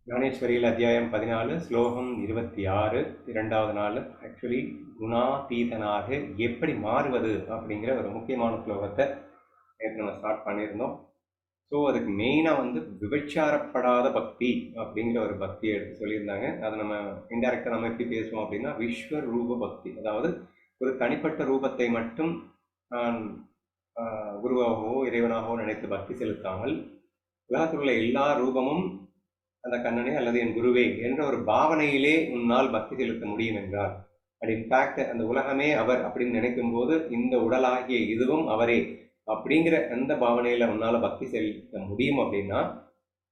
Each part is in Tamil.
ஞானேஸ்வரியில் அத்தியாயம் 14 ஸ்லோகம் 26 இரண்டாவது நாள். ஆக்சுவலி குணாதீதனாக எப்படி மாறுவது அப்படிங்கிற ஒரு முக்கியமான ஸ்லோகத்தை நேற்று நம்ம ஸ்டார்ட் பண்ணியிருந்தோம். ஸோ அதுக்கு மெயினாக விபச்சாரப்படாத பக்தி அப்படிங்கிற ஒரு பக்தியை எடுத்து சொல்லியிருந்தாங்க. அதை நம்ம இன்டெரக்டாக நம்ம எப்படி பேசுவோம் அப்படின்னா விஸ்வரூப பக்தி, அதாவது ஒரு தனிப்பட்ட ரூபத்தை மட்டும் நான் குருவாகவோ இறைவனாகவோ நினைத்து பக்தி செலுத்தாமல் உலகத்தில் உள்ள எல்லா ரூபமும் அந்த கண்ணனே அல்லது என் குருவே என்ற ஒரு பாவனையிலே உன்னால் பக்தி செலுத்த முடியும் என்றால், அண்ட் இன்ஃபேக்ட் அந்த உலகமே அவர் அப்படின்னு நினைக்கும் போது இந்த உடலாகிய இதுவும் அவரே அப்படிங்கிற அந்த பாவனையில உன்னால பக்தி செலுத்த முடியும் அப்படின்னா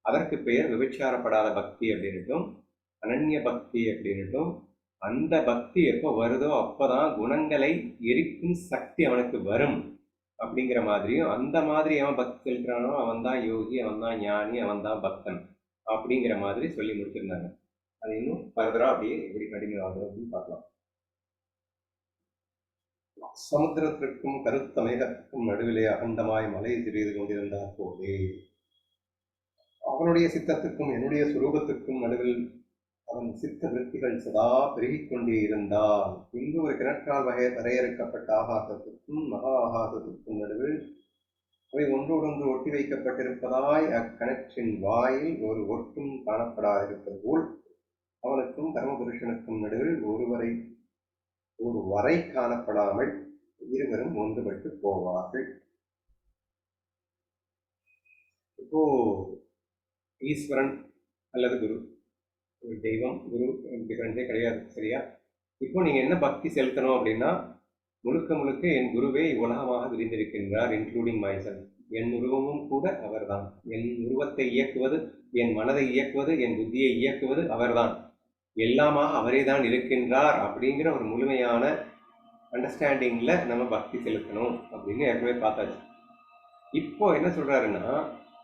அதற்கு பெயர் விபச்சாரப்படாத பக்தி அப்படின்னுட்டும் அனன்ய பக்தி அப்படின்னுட்டும். அந்த பக்தி எப்போ வருதோ அப்போதான் குணங்களை எரிக்கும் சக்தி அவனுக்கு வரும் அப்படிங்கிற மாதிரியும், அந்த மாதிரி அவன் பக்தி செலுத்துறானோ அவன் தான் யோகி, அவன் தான் ஞானி, அவன் தான் பக்தன் அப்படிங்கிற மாதிரி சொல்லி முடிச்சிருந்தாங்க. அது இன்னும் ஃபர்தரா அப்படியே எப்படி கண்டினியூ ஆகுது அப்படின்னு பார்க்கலாம். சமுத்திரத்திற்கும் கருத்த மேகத்திற்கும் நடுவிலே அகண்டமாய் மலை சிறிது கொண்டிருந்தார் போதே அவனுடைய சித்தத்துக்கும் என்னுடைய சுரூபத்துக்கும் நடுவில் அவன் சித்த விருத்திகள் சதா பெருகிக் கொண்டே இருந்தால், இங்கு ஒரு கிணற்றால் வரையறுக்கப்பட்ட ஆகாசத்துக்கும் மகா ஆகாசத்துக்கும் நடுவில் அவை ஒன்றோடொன்று ஒட்டி வைக்கப்பட்டிருப்பதாய் அக்கணற்றின் வாயில் ஒரு ஒட்டும் காணப்படாதிருப்பது போல் அவனுக்கும் கர்மபுருஷனுக்கும் நடுவில் ஒரு வரை காணப்படாமல் இருவரும் ஒன்றுபட்டு போவார்கள். இப்போ ஈஸ்வரன் அல்லது குரு, தெய்வம் குரு டிஃபரன்ஸே கிடையாது, சரியா? இப்போ நீங்க என்ன பக்தி செலுத்தணும் அப்படின்னா, முழுக்க முழுக்க என் குருவே உலகமாக விரிந்திருக்கின்றார், இன்க்ளூடிங் மைசெல்ஃப். என் உருவமும் கூட அவர்தான். என் உருவத்தை இயக்குவது, என் மனதை இயக்குவது, என் புத்தியை இயக்குவது அவர்தான். எல்லாமாக அவரே தான் இருக்கின்றார் அப்படிங்கிற ஒரு முழுமையான அண்டர்ஸ்டாண்டிங்ல நம்ம பக்தி செலுத்தணும் அப்படின்னு ஏற்கனவே பார்த்தாச்சு. இப்போ என்ன சொல்றாருன்னா,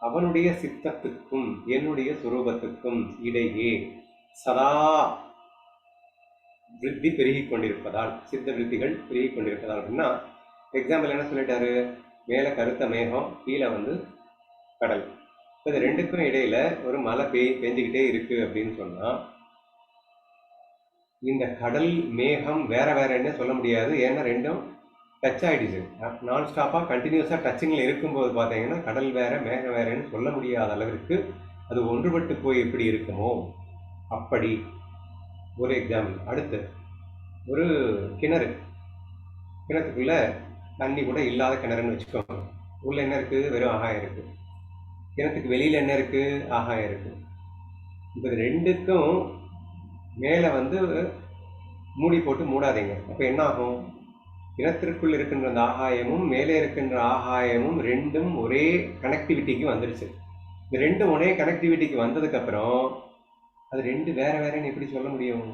அவனுடைய சித்தத்துக்கும் என்னுடைய சுரூபத்துக்கும் இடையே சதா விருத்தி பெருகிக் கொண்டிருப்பதால், சித்த விருத்திகள் பெருகிக் கொண்டிருப்பதால் அப்படின்னா, எக்ஸாம்பிள் என்ன சொல்லிட்டாரு, மேலே கருத்த மேகம், கீழே கடல். இது ரெண்டுக்கும் இடையில ஒரு மழை பெஞ்சுக்கிட்டே இருக்கு அப்படின்னு சொன்னா, இந்த கடல் மேகம் வேற வேறன்னு சொல்ல முடியாது. ஏன்னா ரெண்டும் டச் ஆயிடுச்சு. நான் ஸ்டாப்பா கண்டினியூஸா டச்சிங்ல இருக்கும்போது பார்த்தீங்கன்னா கடல் வேற மேகம் வேறன்னு சொல்ல முடியாத அளவிற்கு அது ஒன்றுபட்டு போய் எப்படி இருக்குமோ அப்படி ஒரு எக்ஸாம்பிள். அடுத்து ஒரு கிணத்துக்குள்ள தண்ணி கூட இல்லாத கிணறுன்னு வச்சுக்கோங்க. உள்ள என்ன இருக்கு? வெறும் ஆகாயம் இருக்கு. கிணத்துக்கு வெளியில என்ன இருக்கு? ஆகாயம் இருக்கு. இப்போ ரெண்டுக்கும் மேலே மூடி போட்டு மூடாதீங்க. அப்போ என்ன ஆகும்? கிணத்திற்குள் இருக்கின்ற அந்த ஆகாயமும் மேலே இருக்கின்ற ஆகாயமும் ரெண்டும் ஒரே கனெக்டிவிட்டிக்கு வந்துடுச்சு. இந்த ரெண்டும் ஒரே கனெக்டிவிட்டிக்கு வந்ததுக்கு அப்புறம் அது ரெண்டு வேற வேறன்னு எப்படி சொல்ல முடியும்?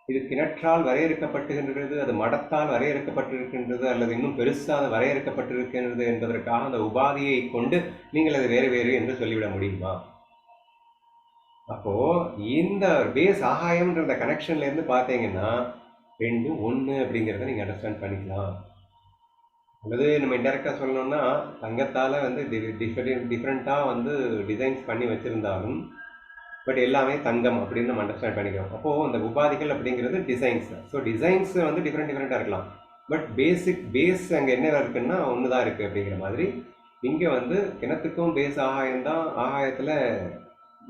இது கிணற்றால் வரையறுக்கப்பட்டுகின்றது, அது மடத்தால் வரையறுக்கப்பட்டிருக்கின்றது, அல்லது இன்னும் பெருசாக வரையறுக்கப்பட்டிருக்கின்றது என்பதற்காக அந்த உபாதியை கொண்டு நீங்கள் அது வேறு வேறு என்று சொல்லிவிட முடியுமா? அப்போ இந்த பேஸ் ஆகாயம்ன்ற அந்த கனெக்ஷன்ல இருந்து பார்த்தீங்கன்னா ரெண்டும் ஒன்று அப்படிங்கிறத நீங்கள் அண்டர்ஸ்டாண்ட் பண்ணிக்கலாம். அல்லது நம்ம இன்டெரக்டாக சொல்லணும்னா, தங்கத்தால் டிஃப்ரெண்ட்டாக டிசைன்ஸ் பண்ணி வச்சுருந்தாலும் பட் எல்லாமே தங்கம் அப்படின்னு நம்ம அண்டர்ஸ்டாண்ட் பண்ணிக்கிறோம். அப்போது அந்த உபாதிகள் அப்படிங்கிறது டிசைன்ஸ். ஸோ டிசைன்ஸ் டிஃப்ரெண்ட்டாக இருக்கலாம், பட் பேஸ் அங்கே என்ன இருக்குன்னா ஒன்று தான் இருக்குது அப்படிங்கிற மாதிரி. இங்கே கிணத்துக்கும் பேஸ் ஆகாயம்தான், ஆகாயத்தில்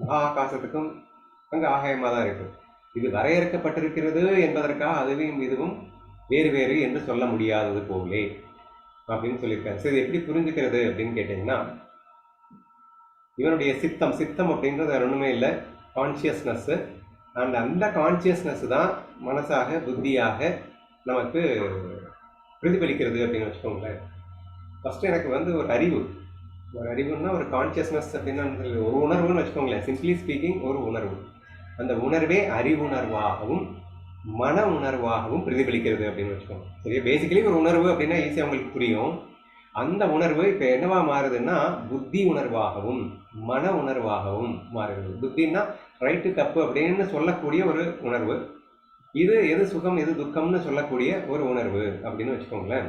மகா ஆகாசத்துக்கும் அங்கே ஆகாயமாக தான் இருக்குது. இது வரையறுக்கப்பட்டிருக்கிறது என்பதற்காக அதுவும் இதுவும் வேறு வேறு என்று சொல்ல முடியாதது போலே அப்படின்னு சொல்லியிருக்காரு. சரி, எப்படி புரிஞ்சுக்கிறது அப்படின்னு கேட்டிங்கன்னா, இவனுடைய சித்தம் அப்படின்றது வேறு ஒன்றுமே இல்லை, கான்சியஸ்னஸ்ஸு. அண்ட் அந்த கான்சியஸ்னஸ் தான் மனசாக புத்தியாக நமக்கு பிரதிபலிக்கிறது அப்படின்னு வச்சுக்கோங்களேன். ஃபஸ்ட்டு எனக்கு ஒரு அறிவுன்னா ஒரு கான்சியஸ்னஸ் அப்படின்னா ஒரு உணர்வுன்னு வச்சுக்கோங்களேன். சிம்பிளி ஸ்பீக்கிங் ஒரு உணர்வு. அந்த உணர்வே அறிவுணர்வாகவும் மன உணர்வாகவும் பிரதிபலிக்கிறது அப்படின்னு வச்சுக்கோங்க. சரி, பேசிக்கலி ஒரு உணர்வு அப்படின்னா ஈஸியாக உங்களுக்கு புரியும். அந்த உணர்வு இப்போ என்னவா மாறுதுன்னா புத்தி உணர்வாகவும் மன உணர்வாகவும் மாறுகிறது. புத்தின்னா ரைட்டு தப்பு அப்படின்னு சொல்லக்கூடிய ஒரு உணர்வு, இது எது சுகம் எது துக்கம்னு சொல்லக்கூடிய ஒரு உணர்வு அப்படின்னு வச்சுக்கோங்களேன்.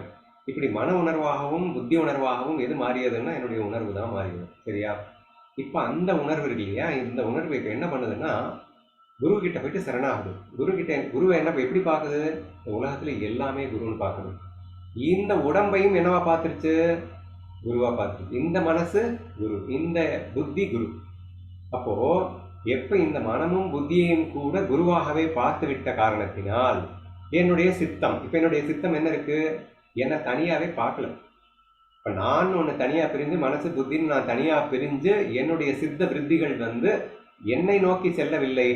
இப்படி மன உணர்வாகவும் புத்தி உணர்வாகவும் எது மாறியதுன்னா என்னுடைய உணர்வு தான் மாறியது, சரியா? இப்போ அந்த உணர்வு இருக்கு இல்லையா, இந்த உணர்வு இப்போ என்ன பண்ணுதுன்னா குரு கிட்ட போயிட்டு சரணாகுது. குருவை என்ன எப்படி பார்க்குது? இந்த உலகத்துல எல்லாமே குருன்னு பார்க்குது. இந்த உடம்பையும் என்னவா பார்த்துருச்சு? குருவா பார்த்துருச்சு. இந்த மனசு குரு, இந்த புத்தி குரு. அப்போ எப்ப இந்த மனமும் புத்தியையும் கூட குருவாகவே பார்த்து விட்ட காரணத்தினால் என்னுடைய சித்தம், இப்ப என்னுடைய சித்தம் என்ன இருக்கு? என்னை தனியாவே பார்க்கல. இப்ப நான் ஒண்ணு தனியா பிரிஞ்சு, மனசு புத்தின்னு நான் தனியா பிரிஞ்சு, என்னுடைய சித்த விருத்திகள் என்னை நோக்கி செல்லவில்லை,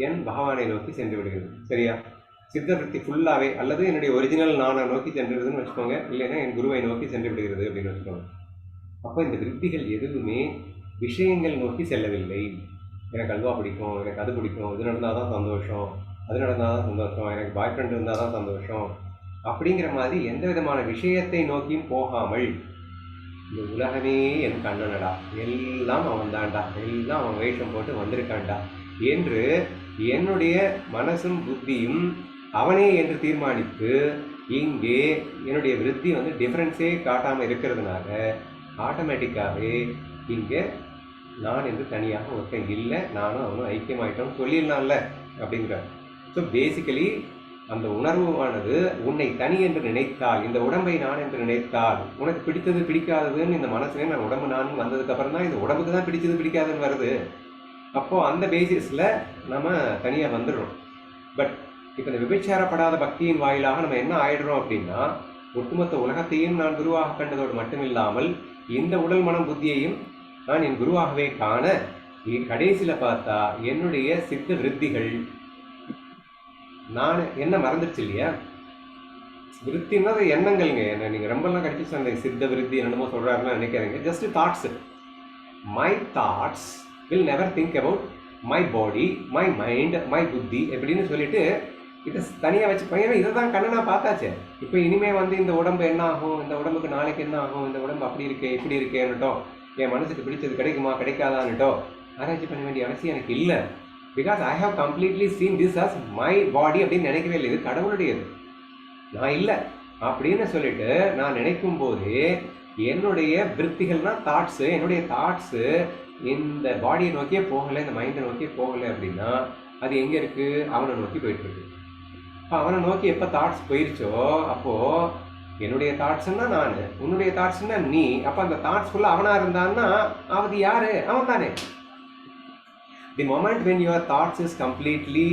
என் பகவானை நோக்கி சென்று விடுகிறது. சரியா? சித்த விருத்தி ஃபுல்லாவே, அல்லது என்னுடைய ஒரிஜினல் நானை நோக்கி சென்றுடுதுன்னு வச்சுக்கோங்க, இல்லைன்னா என் குருவை நோக்கி சென்று விடுகிறது அப்படின்னு வச்சுக்கோங்க. அப்போ இந்த விருத்திகள் எதுவுமே விஷயங்கள் நோக்கி செல்லவில்லை. எனக்கு அல்வா பிடிக்கும், எனக்கு அது பிடிக்கும், இது நடந்தால் தான் சந்தோஷம், அது நடந்தால் தான் சந்தோஷம், எனக்கு பாய் ஃப்ரெண்ட் இருந்தால் தான் சந்தோஷம், அப்படிங்கிற மாதிரி எந்த விதமான விஷயத்தை நோக்கியும் போகாமல், இந்த உலகமே என் கண்ணனடா, எல்லாம் அவன் தான்டா, எல்லாம் அவன் வேஷம் போட்டு வந்திருக்கான்டா என்று என்னுடைய மனசும் புத்தியும் அவனே என்று தீர்மானித்து இங்கே என்னுடைய விருத்தி டிஃபரன்ஸே காட்டாமல் இருக்கிறதுனால ஆட்டோமேட்டிக்காகவே இங்கே நான் என்று தனியாக ஒருத்தன் இல்லை, நானும் அவனும் ஐக்கியமாயிட்டோம் சொல்லிடலாம்ல அப்படிங்கிறார். ஸோ பேசிக்கலி அந்த உணர்வானது உன்னை தனி என்று நினைத்தால், இந்த உடம்பை நான் என்று நினைத்தால், உனக்கு பிடித்தது பிடிக்காததுன்னு இந்த மனசுல நான் உடம்பு நான் வந்ததுக்கு அப்புறம் தான் இந்த உடம்புக்கு தான் பிடிச்சது பிடிக்காதுன்னு வருது. அப்போ அந்த பேசிஸில் நம்ம தனியாக வந்துடுறோம். பட் இப்போ இந்த விபச்சாரப்படாத பக்தியின் வாயிலாக நம்ம என்ன ஆயிடுறோம் அப்படின்னா, ஒட்டுமொத்த உலகத்தையும் நான் குருவாக கண்டதோடு மட்டுமில்லாமல் இந்த உடல் மனம் புத்தியையும் நான் என் குருவாகவே காண, கடைசியில் பார்த்தா என்னுடைய சித்த விருத்திகள் நான் என்ன மறந்துடுச்சு இல்லையா? விருத்தின்னா எண்ணங்கள்ங்க. என்ன நீங்கள் ரொம்பலாம் கடிச்சு சொன்ன சித்த விருத்தி என்னமோ சொல்கிறாருன்னு நினைக்காதீங்க. Just thoughts. My thoughts will never think about my body, my mind, my புத்தி எப்படின்னு சொல்லிட்டு இதை தனியாக வச்சு பையனா இதை தான் கண்ணனாக பார்த்தாச்சே. இப்போ இனிமேல் இந்த உடம்பு என்ன ஆகும், இந்த உடம்புக்கு நாளைக்கு என்ன ஆகும், இந்த உடம்பு அப்படி இருக்கே இப்படி இருக்கேன்னுட்டோ, என் மனசுக்கு பிடிச்சது கிடைக்குமா கிடைக்காதான்னுட்டோ ஆராய்ச்சி பண்ண வேண்டிய அவசியம் எனக்கு இல்லை. Because I have completely seen this as my body அப்படின்னு நினைக்கவே இல்லை. இது கடவுளுடையது, நான் இல்லை அப்படின்னு சொல்லிட்டு நான் நினைக்கும் போதே என்னுடைய விருத்திகள்னா தாட்ஸு, என்னுடைய தாட்ஸு இந்த பாடியை நோக்கியே போகலை, இந்த மைண்டை நோக்கியே போகலை அப்படின்னா அது எங்கே இருக்குது? அவனை நோக்கி போயிட்டுருக்கு. இப்போ அவனை நோக்கி எப்போ தாட்ஸ் போயிடுச்சோ அப்போது என்னுடைய தாட்ஸ்ன்னா நான், உன்னுடைய தாட்ஸ்ன்னா நீ. அப்போ அந்த தாட்ஸ் ஃபுல்லாக அவனாக இருந்தான்னா அது யார்? அவன் தானே. The moment when your thoughts is completely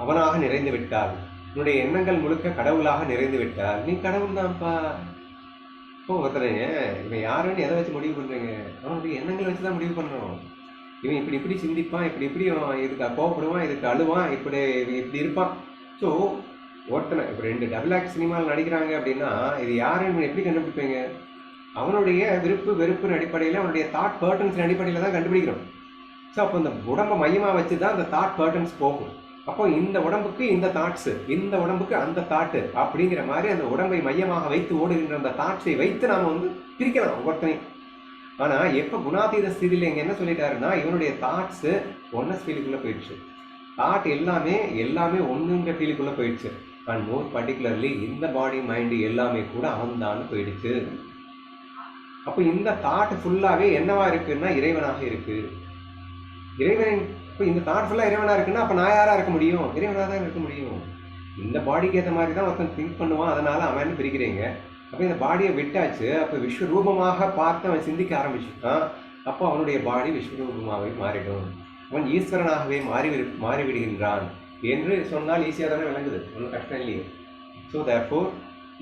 அவனாக நிறைந்து விட்டால், உன்னுடைய எண்ணங்கள் முழுக்க கடவுளாக நிறைந்து விட்டால் நீ கடவுள் தான்ப்பா. இப்போ ஒருத்தரைங்க இவன் யாருன்னு எதை வச்சு முடிவு பண்ணுறீங்க? அவனுடைய எண்ணங்களை வச்சு தான் முடிவு பண்ணுறோம். இவன் இப்படி இப்படி சிந்திப்பான், இப்படி இப்படி இதுக்கு கோவப்படுவான், இதுக்கு அழுவான், இப்படி இப்படி இருப்பான். ஸோ ஒருத்தனை இப்போ 2 டபுள் ஆக்ட் சினிமாவில் நடிக்கிறாங்க அப்படின்னா இது யாருன்னு எப்படி கண்டுபிடிப்பீங்க? அவனுடைய விருப்பு வெறுப்பின் அடிப்படையில், அவனுடைய தாட் பேட்டர்ன்ஸ் அடிப்படையில் தான் கண்டுபிடிக்கிறோம். ஸோ அப்போ இந்த உடம்பை மையமாக வச்சு தான் அந்த தாட் பேட்டர்ன்ஸ் போகும். அப்போ இந்த உடம்புக்கு இந்த தாட்ஸு, இந்த உடம்புக்கு அந்த தாட்டு அப்படிங்கிற மாதிரி அந்த உடம்பை மையமாக வைத்து ஓடுகின்ற அந்த தாட்ஸை வைத்து நாம் பிரிக்கலாம் ஒவ்வொருத்தனையும். ஆனால் எப்போ குணாதீத ஸ்திதியில் இங்கே என்ன சொல்லிட்டாருன்னா, இவனுடைய தாட்ஸு ஒன்னஸ் ஃபீலுக்குள்ளே போயிடுச்சு, தாட் எல்லாமே ஒன்றுங்கிற ஃபீலுக்குள்ளே போயிடுச்சு. அண்ட் மோர் பர்டிகுலர்லி இந்த பாடி மைண்டு எல்லாமே கூட அவன்தான் போயிடுச்சு. அப்போ இந்த தாட் ஃபுல்லாகவே என்னவா இருக்குன்னா இறைவனாக இருக்கு. இறைவன் இப்போ இந்த தாட் ஃபுல்லாக இறைவனாக இருக்குன்னா அப்போ நான் யாராக இருக்க முடியும்? இறைவனாக தான் இருக்க முடியும். இந்த பாடிக்கு ஏற்ற மாதிரி தான் ஒருத்தன் திங்க் பண்ணுவான், அதனால் அவன் பிரிக்கிறீங்க. அப்போ இந்த பாடியை விட்டாச்சு, அப்போ விஸ்வரூபமாக பார்த்து அவன் சிந்திக்க ஆரம்பிச்சுட்டான். அப்போ அவனுடைய பாடி விஸ்வரூபமாகவே மாறிடும், அவன் ஈஸ்வரனாகவே மாறிவிடுகின்றான் என்று சொன்னால் ஈஸியாக தானே விளங்குது, ஒன்றும் கஷ்டம் இல்லையே. ஸோ தேர்ஃபோர்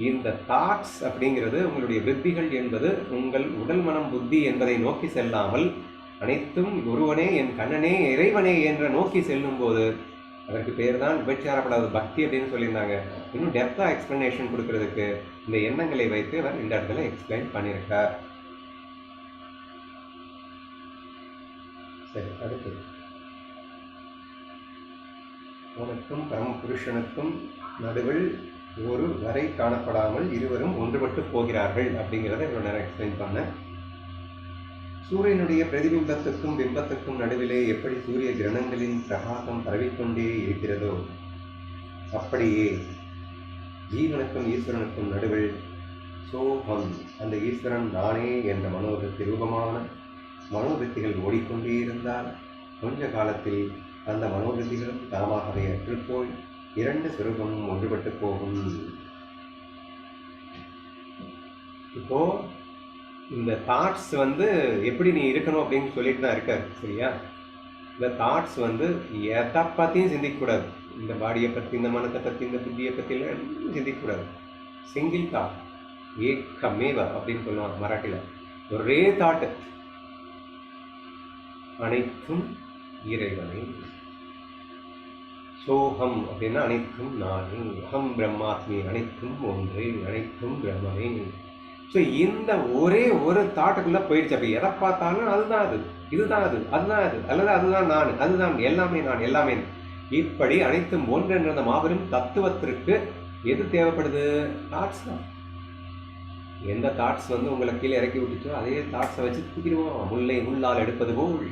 இந்த தாட்ஸ் அப்படிங்கிறது உங்களுடைய விருத்திகள் என்பது உங்கள் உடல் மனம் புத்தி என்பதை நோக்கி செல்லாமல் அனைத்தும் ஒருவனே என் கண்ணனே இறைவனே என்ற நோக்கி செல்லும் போது அதற்கு பேர் தான் விபச்சாரப்படாத பக்தி அப்படின்னு சொல்லியிருந்தாங்க. இன்னும் டெப்த்தாக எக்ஸ்பிளனேஷன் கொடுக்கறதுக்கு இந்த எண்ணங்களை வைத்து அவர் இந்த இடத்துல எக்ஸ்பிளைன் பண்ணியிருக்கார். சரி, அடுத்து உனக்கும் பரம புருஷனுக்கும் நடுவில் ஒரு வரை காணப்படாமல் இருவரும் ஒன்றுபட்டு போகிறார்கள் அப்படிங்கிறத இவ்வளோ நேரம் எக்ஸ்பிளைன் பண்ணேன். சூரியனுடைய பிரதிபிம்பத்துக்கும் பிம்பத்துக்கும் நடுவிலே எப்படி சூரிய கிரணங்களின் பிரகாசம் பரவிக்கொண்டே இருக்கிறதோ அப்படியே ஜீவனுக்கும் ஈஸ்வரனுக்கும் நடுவில் சோகம், அந்த ஈஸ்வரன் நானே என்ற மனோரத்தி ரூபமான மனோவிருத்திகள் ஓடிக்கொண்டே இருந்தால் கொஞ்ச காலத்தில் அந்த மனோவிருத்திகளும் தாமாகவே அற்றுப்போய் இரண்டு சுரூபமும் ஒன்றுபட்டு போகும். இப்போ இந்த தாட்ஸ் எப்படி நீ இருக்கணும் அப்படின்னு சொல்லிட்டு தான் இருக்காரு. சரியா? இந்த தாட்ஸ் எதை பற்றியும் சிந்திக்கக்கூடாது. இந்த பாடியை பற்றி, இந்த மனத்தை பற்றி, இந்த புத்தியை பற்றிலாம் சிந்திக்கக்கூடாது. சிங்கிள் தாட், ஏக்கமேவ அப்படின்னு சொல்லுவாங்க மராட்டியில். ஒரே தாட்டு, அனைத்தும் இறைவனை. சோகம் அப்படின்னா அனைத்தும் நானே, அகம் பிரம்மாஸ்மி, அனைத்தும் ஒன்றே, அனைத்தும் பிரம்மமே. ஸோ இந்த ஒரே ஒரு தாட்டுக்குள்ளே போயிடுச்சு. அப்படி எதை பார்த்தாலும் அதுதான் அது, இதுதான் அது, அதுதான் அது, அல்லது அதுதான் நான், அதுதான் எல்லாமே நான், எல்லாமே. இப்படி அனைத்தும் ஒன்று என்ற அந்த மாபெரும் தத்துவத்திற்கு எது தேவைப்படுது? தாட்ஸ் தான். எந்த தாட்ஸ் உங்களை கீழே இறக்கி விட்டுச்சோ அதே தாட்ஸை வச்சு தூக்கிடுவோம். முல்லை முள்ளால் எடுப்பது போல்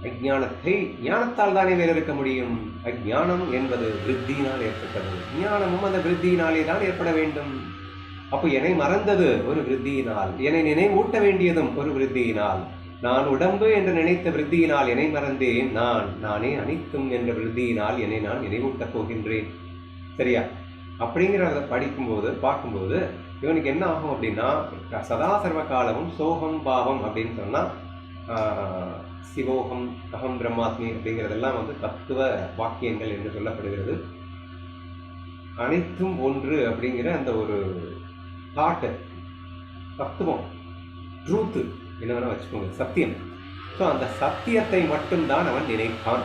அஜ்ஞானத்தை ஞானத்தால் தானே வேறு இருக்க முடியும். அஜ்ஞானம் என்பது விருத்தியினால் ஏற்பட்டது. ஞானமும் அந்த விருத்தியினாலே தான் ஏற்பட வேண்டும். அப்போ என்னை மறந்தது ஒரு விருத்தியினால், என்னை நினைவூட்ட வேண்டியதும் ஒரு விருத்தியினால். நான் உடம்பு என்று நினைத்த விருத்தியினால் என்னை மறந்தேன். நானே அனைத்தும் என்ற விருத்தியினால் என்னை நான் நினைவூட்டப் போகின்றேன். சரியா? அப்படிங்கிறத படிக்கும்போது பார்க்கும்போது இவனுக்கு என்ன ஆகும் அப்படின்னா, சதா சர்வ காலமும் சோகம் பாவம் அப்படின்னு சொன்னால் சிவோகம், அகம் பிரம்மாஸ்மி அப்படிங்கிறதெல்லாம் தத்துவ வாக்கியங்கள் என்று சொல்லப்படுகிறது. அனைத்தும் ஒன்று அப்படிங்கிற அந்த ஒரு தாட்டு, தத்துவம், ட்ரூத்து என்ன வேணா வச்சுக்கோங்க, சத்தியம். ஸோ அந்த சத்தியத்தை மட்டும்தான் அவன் நினைப்பான்.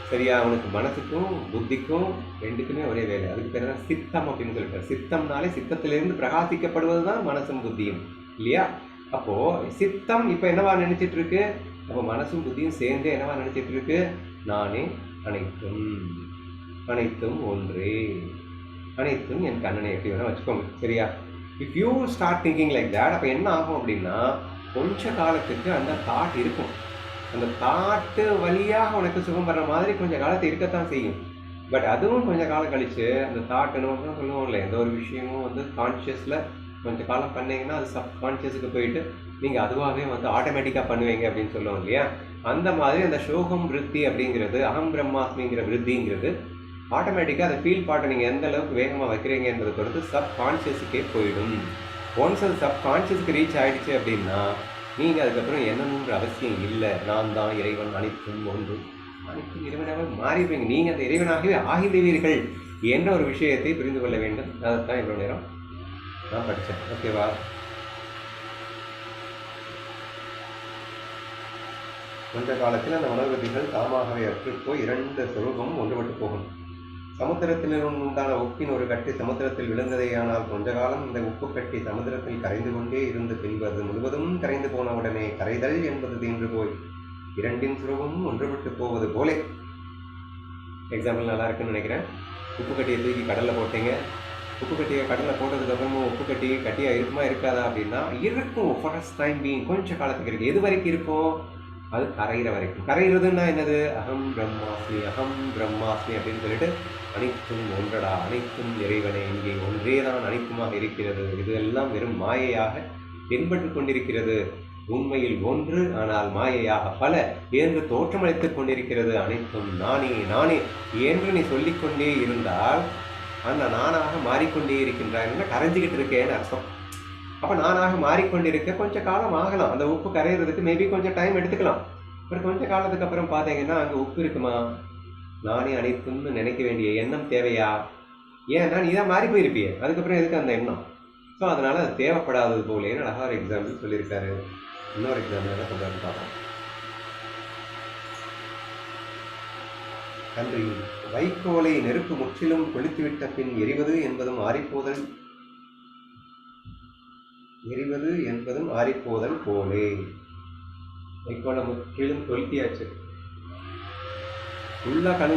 சரியா? அவனுக்கு மனசுக்கும் புத்திக்கும் ரெண்டுக்குமே ஒரே வேலை. அதுக்கு பேர் தான் சித்தம் அப்படின்னு சொல்லிட்டார். சித்தம்னாலே சித்தத்திலிருந்து பிரகாசிக்கப்படுவது தான் மனசும் புத்தியும், இல்லையா? அப்போ சித்தம் இப்போ என்னவா நினைச்சிட்டு இருக்கு? அப்போ மனசும் புத்தியும் சேர்ந்தே என்னவா நினைச்சிட்டு இருக்கு? நானே அனைத்தும், அனைத்தும் ஒன்றே, அனைத்தும் என் கண்ணனை எப்படி வேணா வச்சுக்கோங்க. சரியா? If you start thinking like that, அப்போ என்ன ஆகும் அப்படின்னா, கொஞ்ச காலத்துக்கு அந்த தாட் இருக்கும். அந்த தாட்டு வழியாக உனக்கு சுகம் வர்ற மாதிரி கொஞ்சம் காலத்தை இருக்கத்தான் செய்யும். பட் அதுவும் கொஞ்சம் காலம் கழிச்சு அந்த தாட் என்ன சொல்லுவோம்ல, எந்த ஒரு விஷயமும் கான்ஷியஸில் கொஞ்சம் காலம் பண்ணீங்கன்னா அது சப்கான்ஷியஸுக்கு போயிட்டு நீங்கள் அதுவாகவே ஆட்டோமேட்டிக்காக பண்ணுவீங்க அப்படின்னு சொல்லுவோம் இல்லையா? அந்த மாதிரி அந்த சோகம் விருத்தி அப்படிங்கிறது, அகம் பிரம்மாஸ்மிங்கிற விருத்திங்கிறது ஆட்டோமேட்டிக்காக அதை ஃபீல் பாட்டை நீங்கள் எந்த அளவுக்கு வேகமாக வைக்கிறீங்க என்பதை பொறுத்து சப்கான்ஷியஸுக்கே போயிடும். ஒன்ஸ் அது சப்கான்ஷியஸுக்கு ரீச் ஆகிடுச்சு அப்படின்னா நீங்கள் அதுக்கப்புறம் என்னன்ற அவசியம் இல்லை. நான் தான் இறைவன், அனைத்தும் ஒன்று, அனைத்தும் இறைவனாக மாறிடுவீங்க. நீங்கள் அந்த இறைவனாகவே ஆகிடுவீர்கள் என்ற ஒரு விஷயத்தை புரிந்து கொள்ள வேண்டும். அதைத்தான் இவ்வளோ நேரம் நான் படித்தேன். ஓகேவா? கொஞ்ச காலத்தில் அந்த உணர்வுகள் தாமாகவே அற்றுப்போய் இரண்டு சொரூபமும் ஒன்றுபட்டு போகும். சமுத்திரத்திலிருந்து உண்டான உப்பின் ஒரு கட்டி சமுத்திரத்தில் விழுந்ததேயானால் கொஞ்ச காலம் இந்த உப்பு கட்டி சமுத்திரத்தில் கரைந்து கொண்டே இருந்து பின்பது முழுவதும் கரைந்து போனவுடனே கரைதல் என்பது தீன்று போய் இரண்டின் சுரூபமும் ஒன்றுபட்டு போவது போலே. எக்ஸாம்பிள் நல்லா இருக்குன்னு நினைக்கிறேன். உப்பு கட்டியை தூக்கி கடலில் போட்டீங்க. உப்பு கட்டியை கடலில் போட்டதுக்கப்புறமும் உப்பு கட்டி கட்டியாக இருக்குமா இருக்காதா அப்படின்னா இருக்கும். ஃபர்ஸ்ட் டைம் பீயிங் கொஞ்சம் காலத்துக்கு இருக்குது. எது வரைக்கும் இருக்கும்? அது கரைகிற வரைக்கும். கரைகிறதுன்னா என்னது? அகம் பிரம்மாஸ்மி, அகம் பிரம்மாஸ்மி அப்படின்னு சொல்லிட்டு அனைத்தும் ஒன்றடா, அனைத்தும் இறைவனை, இங்கே ஒன்றே தான் அனைத்துமாக இருக்கிறது, இது எல்லாம் வெறும் மாயையாக தென்பட்டு கொண்டிருக்கிறது, உண்மையில் ஒன்று ஆனால் மாயையாக பல என்று தோற்றமளித்துக் கொண்டிருக்கிறது, அனைத்தும் நானே நானே என்று நீ சொல்லிக்கொண்டே இருந்தால் அந்த நானாக மாறிக்கொண்டே இருக்கின்றாய், கரைஞ்சிக்கிட்டு இருக்கேன்னு அர்த்தம். அப்போ நானாக மாறிக்கொண்டிருக்க கொஞ்சம் காலம் ஆகலாம். அந்த உப்பு கரையிறதுக்கு மேபி கொஞ்சம் டைம் எடுத்துக்கலாம். அப்புறம் கொஞ்சம் காலத்துக்கு அப்புறம் பார்த்தீங்கன்னா அங்கே உப்பு இருக்குமா? நானே அனைத்தும்னு நினைக்க வேண்டிய எண்ணம் தேவையா? ஏன்னா நீ தான் மாறி போயிருப்பிய, அதுக்கப்புறம் எதுக்கு அந்த எண்ணம்? ஸோ அதனால் அது தேவைப்படாதது போலேன்னு அழகாக ஒரு எக்ஸாம்பிள் சொல்லியிருக்காரு. இன்னொரு எக்ஸாம்பிள் என்ன சொல்கிறாரு பார்ப்போம். அன்று வைக்கோலை நெருப்பு முற்றிலும் கொளுத்துவிட்ட பின் எரிவது என்பதும் ஆறிப்போதல், எரிவது என்பதும் ஆறிப்போதல் போலே. வைக்கோலை முற்றிலும் கொளுத்தியாச்சு, ஃபுல்லாக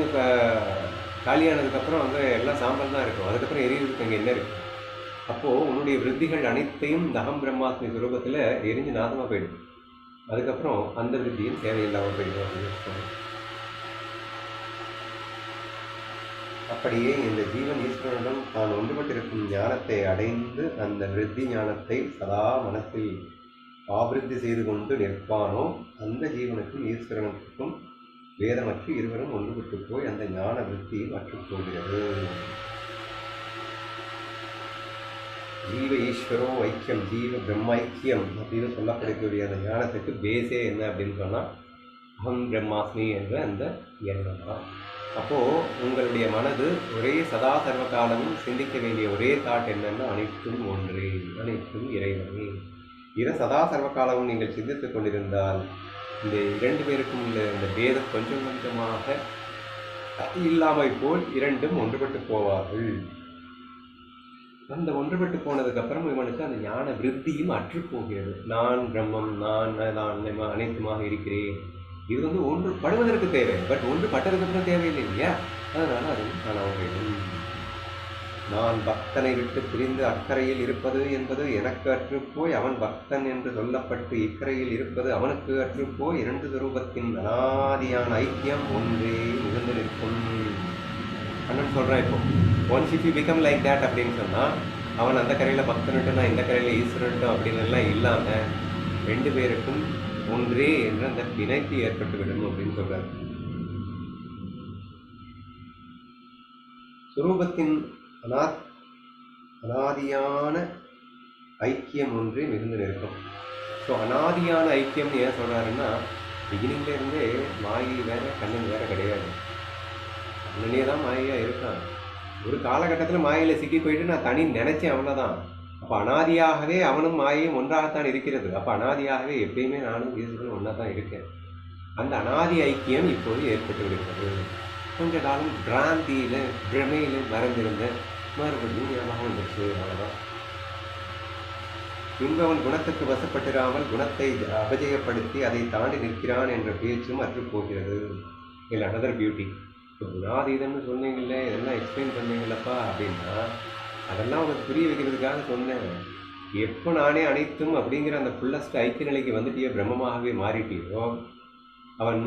காலியானதுக்கப்புறம் அங்கே எல்லாம் சாம்பல் தான் இருக்கும். அதுக்கப்புறம் எரியுறதுக்கு அங்கே என்ன இருக்குது? அப்போது உன்னுடைய விருத்திகள் அனைத்தையும் இந்த அகம் பிரம்மாஸ்மி சுரூபத்தில் எரிஞ்சு நாதமாக போயிடும். அதுக்கப்புறம் அந்த விருத்தியும் தேவையில்லாமல் போயிடும் அப்படின்னு சொல்லுவோம். அப்படியே இந்த ஜீவன் ஈஸ்வரனிடம் தான் ஒன்றுபட்டிருக்கும் ஞானத்தை அடைந்து அந்த விருத்தி ஞானத்தை சதா மனத்தில் ஆபிருத்தி செய்து கொண்டு நிற்பானோ அந்த ஜீவனுக்கும் ஈஸ்வரனுக்கும் வேதமற்று இருவரும் ஒன்றுபட்டு போய் அந்த ஞான விருத்தியும் அற்றுப் போகிறது. ஜீவ ஈஸ்வரோ ஐக்கியம், ஜீவ பிரம்ம ஐக்கியம் அப்படின்னு சொல்லப்படக்கூடிய அந்த ஞானத்துக்கு பேஸே என்ன அப்படின்னு சொன்னால் அகம் பிரம்மாஸ்மி என்ற அந்த எண்ணம் தான். அப்போது உங்களுடைய மனது ஒரே சதா சர்வ காலமும் சிந்திக்க வேண்டிய ஒரே தாட் என்னன்னா அனைத்தும் ஒன்றே, அனைத்தும் இறைவனே. இதை சதா சர்வ காலமும் நீங்கள் சிந்தித்துக் கொண்டிருந்தால் இந்த இரண்டு பேருக்கும் உள்ள இந்த பேதம் கொஞ்சம் கொஞ்சமாக இல்லாமல் போல் இரண்டும் ஒன்றுபட்டு போவார்கள். அந்த ஒன்றுபட்டு போனதுக்கப்புறம் இவனுக்கு அந்த ஞான விருத்தியும் அற்று போகிறது. நான் பிரம்மம், நான் அனைத்துமாக இருக்கிறேன். இது வந்து ஒன்று படுவதற்கு தேவை, பட் ஒன்று பட்டதுக்கப்புறம் தேவையில்லை இல்லையா? அதனால அதுவும் காணாமல் போயிடும். நான் பக்தனை விட்டு பிரிந்து அக்கறையில் இருப்பது என்பது எனக்கு அற்றுப்போய் அவன் பக்தன் என்று சொல்லப்பட்டு இக்கரையில் இருப்பது அவனுக்கு அற்றுப்போய் இரண்டு சுரூபத்தின் அனாதியான ஐக்கியம் ஒன்றே மிகுந்து நிற்கும். அண்ணன் சொல்கிறான், இப்போ once if you become like that அப்படின்னு சொன்னால் அவன் அந்த கரையில் பக்தன்ட்டு நான் இந்த கரையில் ஈஸ்வரன்ட்டும் அப்படின்னு எல்லாம் இல்லாமல் ரெண்டு பேருக்கும் ஒன்றே என்று அந்த பிணைப்பு ஏற்பட்டுவிடும் அப்படின்னு சொல்கிறார். சுரூபத்தின் அனாதியான ஐக்கியம் ஒன்றே மிகுந்து நிற்கும். ஸோ அனாதியான ஐக்கியம்னு ஏன் சொல்கிறாருன்னா, பிகினிங்ல இருந்தே மாயை வேற கண்ணன் வேற கிடையாது. கண்ணனே தான் மாயையாக இருக்கான். ஒரு காலகட்டத்தில் மாயையில் சிக்கி போயிட்டு நான் தனி நினைச்சேன், அவ்வளோதான். அப்போ அனாதியாகவே அவனும் மாயையும் ஒன்றாகத்தான் இருக்கிறது. அப்போ அனாதியாகவே எப்பயுமே நானும் ஈஸ்வரனும் ஒன்றா தான் இருக்கேன். அந்த அனாதி ஐக்கியம் இப்போது ஏற்பட்டு விடுகிறது. கொஞ்ச காலம் பிராந்தியில் பிரமையில் மறந்திருந்த மறுபடியும் ஞாபகம் வந்துச்சு, அவ்வளோதான். இன்பவன் குணத்துக்கு வசப்பட்டிராமல் குணத்தை அபஜயப்படுத்தி அதை தாண்டி நிற்கிறான் என்ற பேச்சும் அற்றுப் போகிறது. இல்லை அனதர் பியூட்டி. இப்போ குணாதீதம்னு சொன்னீங்கல்ல, இதெல்லாம் எக்ஸ்பிளைன் பண்ணீங்களப்பா அப்படின்னா அதெல்லாம் உனக்கு புரிய வைக்கிறதுக்காக சொன்னேன். எப்போ நானே அனைத்தும் அப்படிங்கிற அந்த ஃபுல்லஸ்ட் ஐக்கிய நிலைக்கு வந்துட்டியோ, பிரம்மமாகவே மாறிட்டியோ, அவன்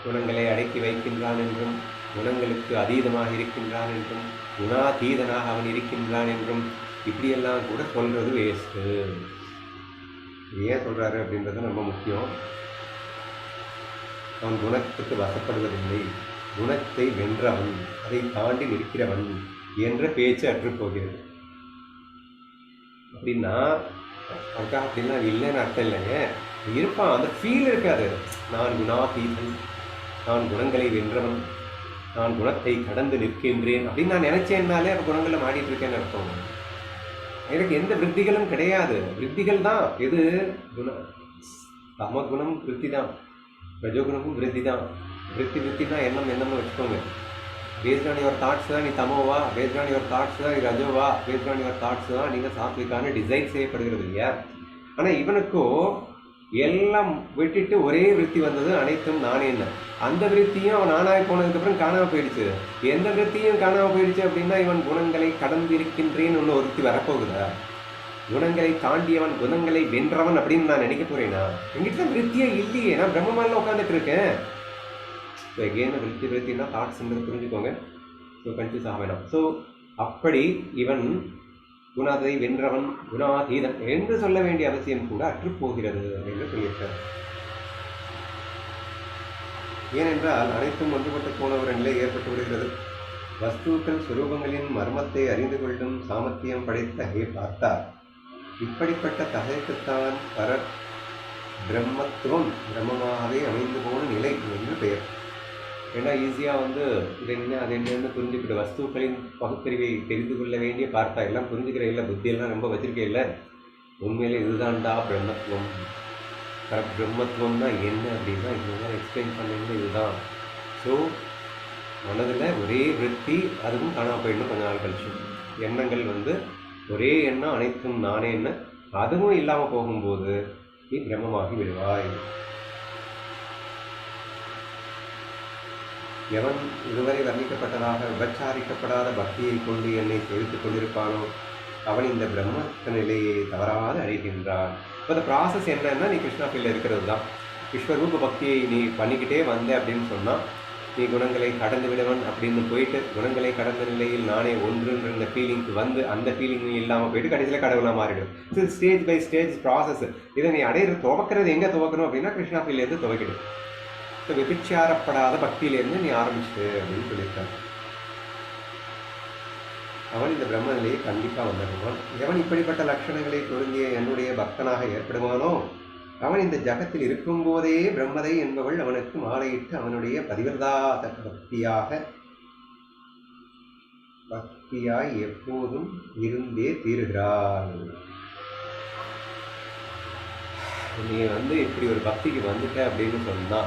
குணங்களை அடக்கி வைக்கின்றான் என்றும் குணங்களுக்கு அதீதமாக இருக்கின்றான் என்றும் குணாதீதனாக அவன் இருக்கின்றான் என்றும் இப்படியெல்லாம் கூட சொல்கிறது வேஸ்ட்டு. ஏன் சொல்கிறாரு அப்படின்றது ரொம்ப முக்கியம். அவன் குணத்துக்கு வசப்படுவதில்லை, குணத்தை வென்றவன், அதை தாண்டி நிற்கிறவன் என்ற பேச்சு அற்றுப்போகிறது. அப்படின்னா அவனுக்காக அப்படின்லாம் இல்லைன்னு அர்த்தம் இல்லைங்க. இருப்பான், அந்த ஃபீல் இருக்காது. நான் குணாதீதன், நான் குணங்களை வென்றவன், நான் குணத்தை கடந்து நிற்கின்றேன் அப்படின்னு நான் நினைச்சேன்னாலே அப்போ குணங்களை மாடிட்டு இருக்கேன்னு அர்த்தம். எனக்கு எந்த விருத்திகளும் கிடையாது. விருத்திகள் தான் எது? சமகுணம் விருத்தி தான், ரஜோகுணமும் விருத்தி தான். விருத்தி தான் எண்ணம்னு வச்சுக்கோங்க. பேஸ்ட் ஆன் யுவர் தாட்ஸ் தான் நீ தமோவா, பேஸ்ட் ஆன் யுவர் தாட்ஸ் தான் நீ ரஜோவா, பேஸ்ட் ஆன் யுவர் தாட்ஸ் தான் நீங்கள் சாத்விக்கான டிசைன் செய்யப்படுகிறது இல்லையா? ஆனால் இவனுக்கோ எல்லாம் விட்டுட்டு ஒரே விருத்தி வந்தது, அனைத்தும் நானே. என்ன அந்த விருத்தியும் அவன் நானாக போனதுக்கப்புறம் காணாமல் போயிடுச்சு. எந்த விருத்தியும் காணாமல் போயிடுச்சு அப்படின்னா இவன் குணங்களை கடந்து இருக்கின்றேன்னு ஒன்று ஒருத்தி வரப்போகுதா? குணங்களை தாண்டியவன், குணங்களை வென்றவன் அப்படின்னு நான் நினைக்க போறேனா? எங்கிட்ட தான் விருத்தியே இல்லையே, நான் பிரம்மமால உட்காந்துட்டு இருக்கேன். ஸோ எகெயின் விருத்தினா தாட்ஸ்ன்றது புரிஞ்சுக்கோங்க. ஸோ கன்ஃபியூஸ் ஆக வேணாம். ஸோ அப்படி இவன் குணத்தை வென்றவன், குணாதீதன் என்று சொல்ல வேண்டிய அவசியம் கூட அற்றுப்போகிறது என்று சொல்லியிருக்கார். ஏனென்றால் அனைத்தும் ஒன்றுபட்டு போன ஒரு நிலை ஏற்பட்டு விடுகிறது. வஸ்துக்கள் சுரூபங்களின் மர்மத்தை அறிந்து கொள்ளும் சாமர்த்தியம் படைத்த ஹே பார்த்தா, இப்படிப்பட்ட தகைக்குத்தான் பர பிரம்மத்துவம் பிரம்மமாகவே அமைந்து போன நிலை என்று பெயர். ஏன்னா ஈஸியாக இது என்ன அது என்னன்னு புரிஞ்சுக்கிட்டு வஸ்துக்களின் பகுத்தறிவை தெரிந்து கொள்ள வேண்டிய பார்த்தா எல்லாம் புரிஞ்சுக்கிற இல்லை, புத்தியெல்லாம் ரொம்ப வச்சிருக்கே இல்லை. உண்மையிலே இதுதான்டா பிரம்மத்துவம். பிரம்மத்துவம் தான் என்ன அப்படின்னா இதுதான் எக்ஸ்பிளைன் பண்ணீங்கன்னா இதுதான். ஸோ மனதில் ஒரே விருத்தி, அதுவும் காணாமல் போயிடணும் கொஞ்ச நாள் கழிச்சு. எண்ணங்கள் ஒரே எண்ணம், அனைத்தும் நானே என்ன, அதுவும் இல்லாமல் போகும்போது நீ பிரம்மமாகி விடுவாய். எவன் இதுவரை வர்ணிக்கப்பட்டதாக விபச்சாரிக்கப்படாத பக்தியை கொண்டு என்னை சேவித்துக் கொண்டிருப்பானோ அவன் இந்த பிரம்ம நிலையை தவறாது அடைகின்றான். இப்போ அந்த ப்ராசஸ் என்னன்னா, நீ கிருஷ்ணா ஃபீல்டில் இருக்கிறது தான். விஸ்வரூப பக்தியை நீ பண்ணிக்கிட்டே வந்த அப்படின்னு சொன்னால் நீ குணங்களை கடந்து விடுவன் அப்படின்னு போயிட்டு குணங்களை கடந்த நிலையில் நானே ஒன்றுன்ற இந்த ஃபீலிங்க்கு வந்து அந்த ஃபீலிங் இல்லாமல் போயிட்டு கடைசியில் கடவுளாக மாறிடும். இது ஸ்டேஜ் பை ஸ்டேஜ் ப்ராசஸ். இதை நீ அடையிறது துவக்கிறது எங்கே துவக்கணும் அப்படின்னா கிருஷ்ணா ஃபீல்லேருந்து துவக்கிடும். ஸோ விபிச்சாரப்படாத பக்தியிலேருந்து நீ ஆரம்பிச்சிடு அப்படின்னு சொல்லியிருக்காங்க. அவன் இந்த பிரம்ம நிலையை கண்டிப்பாக வந்துடுவான். எவன் இப்படிப்பட்ட லட்சணங்களை பொருந்திய என்னுடைய பக்தனாக ஏற்படுவானோ அவன் இந்த ஜகத்தில் இருக்கும்போதே பிரம்மதை என்பவள் அவனுக்கு மாலையிட்டு அவனுடைய பதிவிரதாத பக்தியாய் எப்போதும் இருந்தே தீருகிறாள். நீ இப்படி ஒரு பக்திக்கு வந்துட்ட அப்படின்னு சொன்னா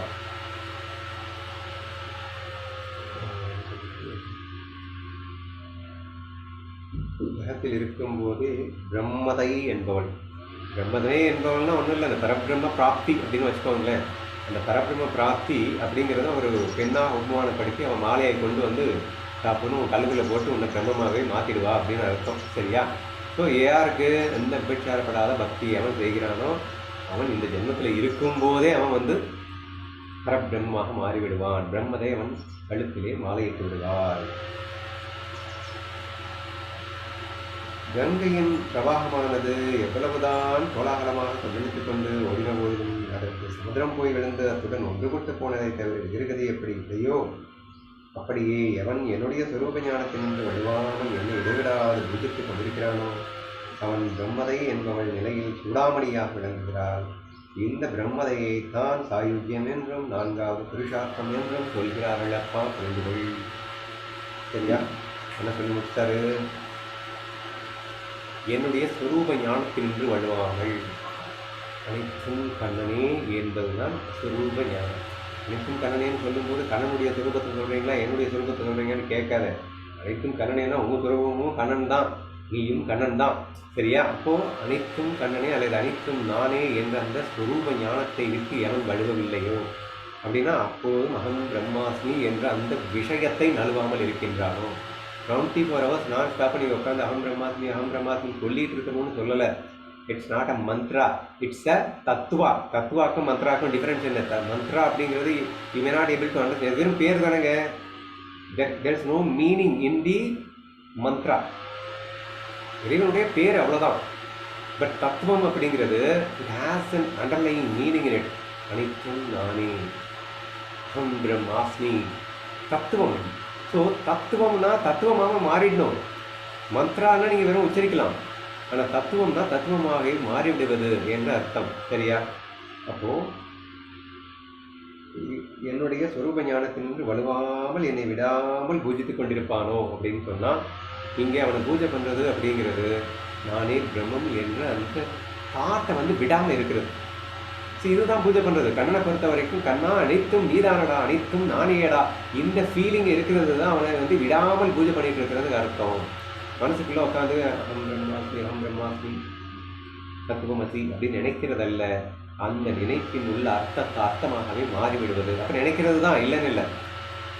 ஜகத்தில் இருக்கும்போதே பிரம்மதை என்பவள் என்பவள்னா ஒன்றும் இல்லை, அந்த பரபிரம்ம பிராப்தி அப்படின்னு வச்சுக்கோங்களேன். அந்த பரபிரம்ம பிராப்தி அப்படிங்கிறத ஒரு பெண்ணாக உபமானப்படுத்தி அவன் மாலையை கொண்டு வந்து சாப்பிடணும் கல்லுகளை போட்டு உன்னை பிரம்மமாகவே மாற்றிடுவா அப்படின்னு அர்த்தம். சரியா? ஸோ யாருக்கு எந்த விபச்சாரப்படாத பக்தி அவன் செய்கிறானோ அவன் இந்த ஜென்மத்தில் இருக்கும்போதே அவன் பரபிரம்மமாக மாறிவிடுவான். பிரம்மதை அவன் கழுத்திலே மாலையிட்டு விடுவாள். கங்கையின் பிரவாகமானது எவ்வளவுதான் கோலாகலமாக கொந்தளித்துக் கொண்டு ஓடின போதிலும் அதற்கு சமுதிரம் போய் விழுந்து அத்துடன் ஒன்றுபட்டு போனதை தவிர எதிர்கதி எப்படி இல்லையோ அப்படியே எவன் என்னுடைய சுரூப ஞானத்தினின்று வலுவாமல் என்னை இடைவிடாது பூஜித்துக் கொண்டிருக்கிறானோ அவன் பிரம்மதை என்பவள் நிலையில் சூடாமணியாக விளங்குகிறாள். இந்த பிரம்மதையை தான் சாயுஜ்யம் என்றும் நான்காவது புருஷார்த்தம் என்றும் சொல்கிறார்கள். அப்பா புரிந்துகொள். சரியா? என்ன சொல்லி முடிச்சாரு? என்னுடைய சுரூப ஞானத்தினின்று வழுவாமல் அனைத்தும் கண்ணனே என்பதுதான் சுரூப ஞானம். அனைத்தும் கண்ணனேன்னு சொல்லும்போது கண்ணனுடைய சுரூபத்தை சொல்கிறீங்களா என்னுடைய சுரூபத்தை சொல்கிறீங்கன்னு கேட்காத. அனைத்தும் கண்ணனேன்னா உங்கள் சுரூபமும் கண்ணன் தான், நீயும் கண்ணன் தான். சரியா? அப்போது அனைத்தும் கண்ணனே அல்லது அனைத்தும் நானே என்ற அந்த சுரூப ஞானத்தை விட்டு எவன் வழுவவில்லையோ அப்படின்னா அப்போதும் அகம் பிரம்மாஸ்மி என்ற அந்த விஷயத்தை நழுவாமல் இருக்கின்றானோ. 24 hours நான் ஸ்டாப் பண்ணி உட்காந்து அகம் பிரம்மாஸ்மி சொல்லிட்டு இருக்கணும்னு சொல்லலை. It's not a mantra, it's a tattva. தத்துவாக்கும் மந்த்ராக்கும் டிஃபரன்ஸ் என்ன? மந்த்ரா அப்படிங்கிறது you may not able to understand. வெறும் பேர் தானேங்க. There is no meaning in the mantra. இறைவனுடைய பேர் அவ்வளோதான். பட் தத்துவம் அப்படிங்கிறது it has an underlying meaning in it. அனைத்தும் நானே, அகம் பிரம்மாஸ்மி, தத்துவம். ஸோ தத்துவம்னா தத்துவமாக மாறிடணும். மந்த்ரான்னா நீங்கள் வெறும் உச்சரிக்கலாம், ஆனால் தத்துவம்னா தத்துவமாக மாறிவிடுவது என்ற அர்த்தம். சரியா? அப்போது என்னுடைய சொரூப ஞானத்தினின்று வலுவாமல் என்னை விடாமல் பூஜித்து கொண்டிருப்பானோ அப்படின்னு சொன்னால் இங்கே அவனை பூஜை பண்ணுறது அப்படிங்கிறது நானே பிரம்மம் என்ற அந்த தாட்டை விடாமல் இருக்கிறது. ஸோ இதுதான் பூஜை பண்ணுறது. கண்ணனை பொறுத்த வரைக்கும் கண்ணா அனைத்தும் நீதானடா, அனைத்தும் நானேடா, இந்த ஃபீலிங் இருக்கிறது தான் அவனை விடாமல் பூஜை பண்ணிட்டு இருக்கிறதுக்கு அர்த்தம். மனசுக்குள்ளே உட்காந்து அகம் பிரம்மாஸ்மி தத்துவமசி அப்படின்னு நினைக்கிறதல்ல, அந்த நினைப்பின் உள்ள அர்த்தமாகவே மாறிவிடுவது. அப்போ நினைக்கிறது தான், இல்லைன்னு இல்லை.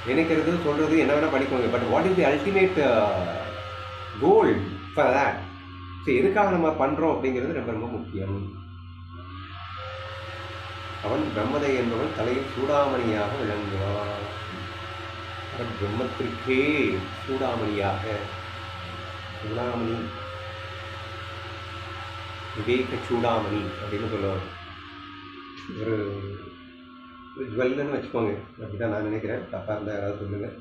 நினைக்கிறது சொல்கிறது என்ன வேணால் படிக்கோங்க. But what is the ultimate goal for that? So எதுக்காக நம்ம பண்ணுறோம் அப்படிங்கிறது ரொம்ப ரொம்ப முக்கியம். அவன் பிரம்மதை என்பவன் தலையில் சூடாமணியாக விளங்குவான். பிரம்மத்திற்கே சூடாமணியாக, சூடாமணி, விவேக சூடாமணி அப்படின்னு சொல்லுவாங்க. ஒரு ஜுவல்னு வச்சுக்கோங்க, அப்படிதான் நான் நினைக்கிறேன். தப்பாக இருந்தால் யாராவது சொல்லுங்கள்.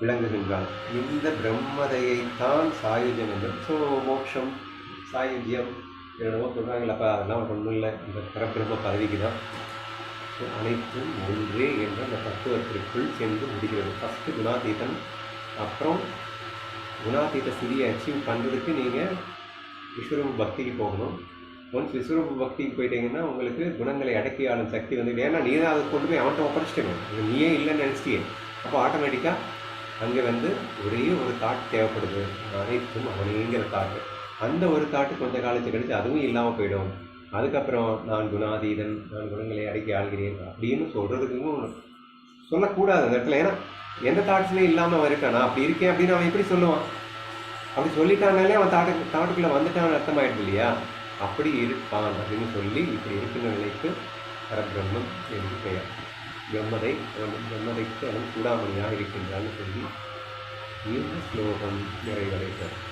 விளங்குகின்றான். இந்த பிரம்மதையைத்தான் சாயுஜ்யம் என்று. ஸோ மோட்சம், சாயுஜ்யம் என்னென்னமோ சொல்கிறாங்களப்பா, அதெல்லாம் ஒன்றும் இல்லை, இந்த பரபிரம்ம பதவிக்கு தான். ஸோ அனைத்தும் ஒன்றே என்ற அந்த தத்துவத்திற்குள் சென்று முடிகிறது. ஃபஸ்ட்டு குணாதீதம், அப்புறம் குணாதீத ஸ்திதியை அச்சீவ் பண்ணுறதுக்கு நீங்கள் விஸ்வரூப பக்திக்கு போகணும். ஒன்ஸ் விஸ்வரூப பக்திக்கு போயிட்டீங்கன்னா உங்களுக்கு குணங்களை அடக்கி ஆளும் சக்தி ஏன்னா நீ தான் அதை கொண்டு போய் அவன்கிட்ட ஒப்படைச்சிட்டேன், நீயே இல்லைன்னு நினச்சிட்டியே. அப்போ ஆட்டோமேட்டிக்காக அங்கே ஒரே ஒரு தாட் தேவைப்படுது, அனைத்தும் அவனேங்கிற தாட்டு. அந்த ஒரு தாட்டு கொஞ்சம் காலத்தை கழித்து அதுவும் இல்லாமல் போயிடும். அதுக்கப்புறம் நான் குணாதீதன், நான் குணங்களை அடக்கி ஆள்கிறேன் அப்படின்னு சொல்கிறதுக்கும் சொல்லக்கூடாது அந்த இடத்துல. ஏன்னா எந்த தாட்ஸுமே இல்லாமல் அவன் இருக்கான். நான் அப்படி இருக்கேன் அப்படின்னு அவன் எப்படி சொல்லுவான்? அப்படி சொல்லிட்டானாலே அவன் தாட்டுக்குள்ளே வந்துட்டான்னு அர்த்தமாயிடுது இல்லையா? அப்படி இருப்பான் அப்படின்னு சொல்லி இப்படி இருக்கிற நிலைக்கு பரபிரம்மம் என்று பெயர். பிரம்மதைக்கு அவன் சூடாமணியாக இருக்கின்றான்னு சொல்லி இந்த ஸ்லோகம் நிறைவடைகிறது.